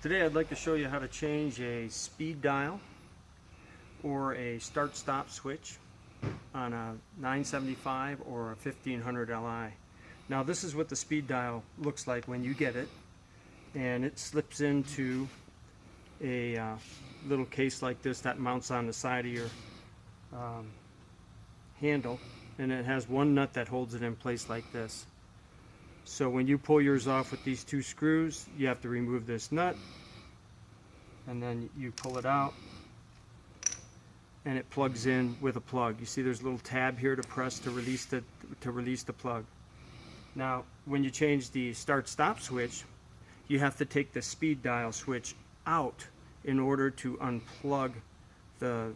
Today I'd like to show you how to change a speed dial or a start-stop switch on a 975 or a 1500 Li. Now this is what the speed dial looks like when you get it, and it slips into a little case like this that mounts on the side of your handle, and it has one nut that holds it in place like this. So when you pull yours off with these two screws, you have to remove this nut, and then you pull it out and it plugs in with a plug. You see there's a little tab here to press to release the plug. Now when you change the start-stop switch, you have to take the speed dial switch out in order to unplug the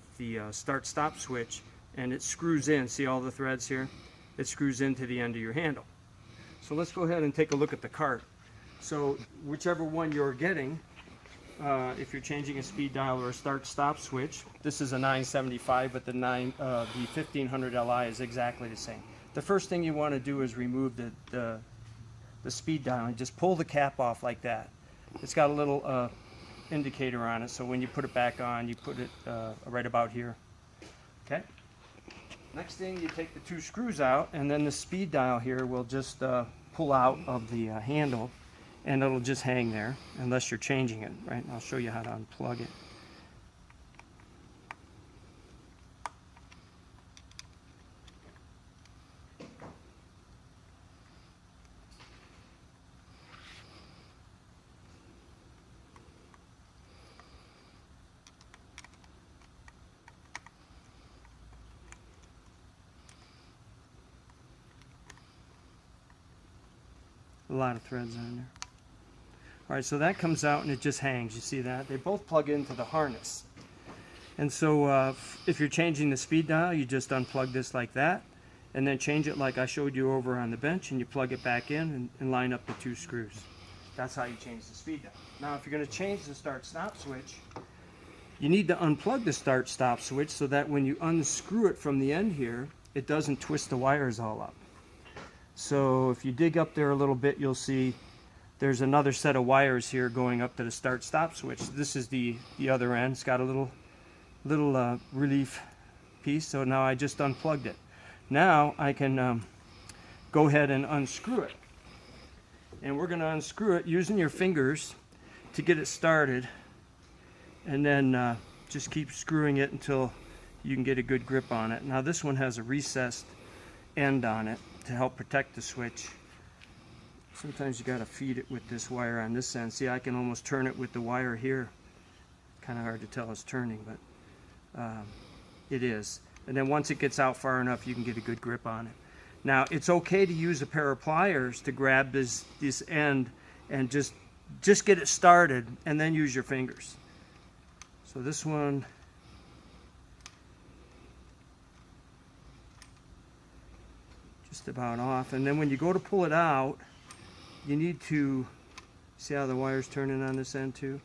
start-stop switch, and it screws in. See all the threads here? It screws into the end of your handle. So let's go ahead and take a look at the cart. So whichever one you're getting, if you're changing a speed dial or a start-stop switch, this is a 975, but the 1500 Li is exactly the same. The first thing you want to do is remove the speed dial and just pull the cap off like that. It's got a little indicator on it, so when you put it back on, you put it right about here. Okay. Next thing, you take the two screws out, and then the speed dial here will just pull out of the handle, and it'll just hang there unless you're changing it, right? I'll show you how to unplug it. A lot of threads on there. Alright, so that comes out and it just hangs. You see that? They both plug into the harness. And so if you're changing the speed dial, you just unplug this like that, and then change it like I showed you over on the bench, and you plug it back in and line up the two screws. That's how you change the speed dial. Now if you're going to change the start-stop switch, you need to unplug the start-stop switch so that when you unscrew it from the end here, it doesn't twist the wires all up. So if you dig up there a little bit, you'll see there's another set of wires here going up to the start-stop switch. This is the other end. It's got a little relief piece. So now I just unplugged it. Now I can go ahead and unscrew it. And we're going to unscrew it using your fingers to get it started, and then just keep screwing it until you can get a good grip on it. Now this one has a recessed end on it to help protect the switch. Sometimes you got to feed it with this wire on this end. See, I can almost turn it with the wire here. Kind of hard to tell it's turning, but it is. And then once it gets out far enough, you can get a good grip on it. Now it's okay to use a pair of pliers to grab this end and just get it started, and then use your fingers. So this one, just about off, and then when you go to pull it out, you need to see how the wire's turning on this end too.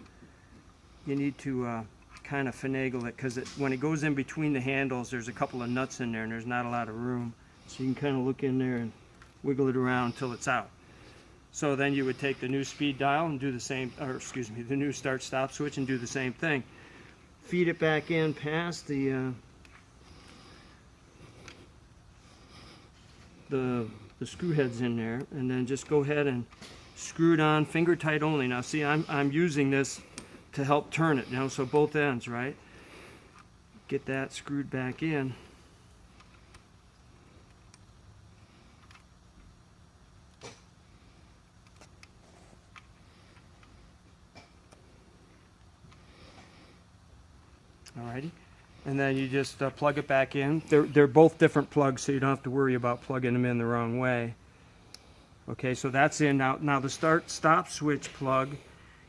You need to kind of finagle it, because when it goes in between the handles, there's a couple of nuts in there and there's not a lot of room, so you can kind of look in there and wiggle it around until it's out. So then you would take the new speed dial and do the same, or excuse me, the new start-stop switch, and do the same thing. Feed it back in past the screw heads in there, and then just go ahead and screw it on, finger tight only. Now see, I'm using this to help turn it, you know, so both ends, right? Get that screwed back in. Alrighty. And then you just plug it back in. They're both different plugs, so you don't have to worry about plugging them in the wrong way. Okay, so that's in now. Now the start-stop switch plug,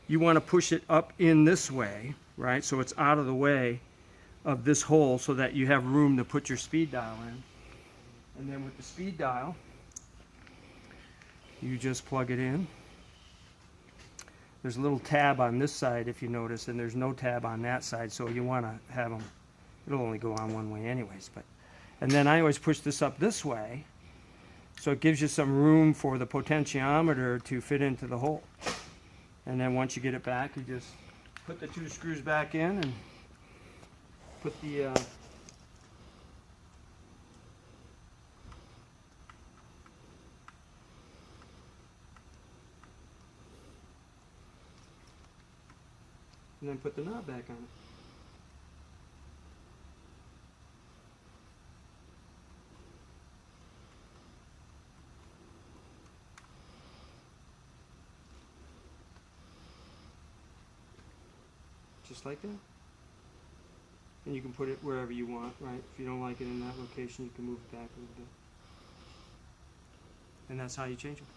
you want to push it up in this way, right? So it's out of the way of this hole so that you have room to put your speed dial in. And then with the speed dial, you just plug it in. There's a little tab on this side, if you notice, and there's no tab on that side, so you want to have them. It'll only go on one way anyways, and then I always push this up this way, so it gives you some room for the potentiometer to fit into the hole. And then once you get it back, you just put the 2 screws back in and put the and then put the knob back on it. Just like that. And you can put it wherever you want, right? If you don't like it in that location, you can move it back a little bit. And that's how you change them.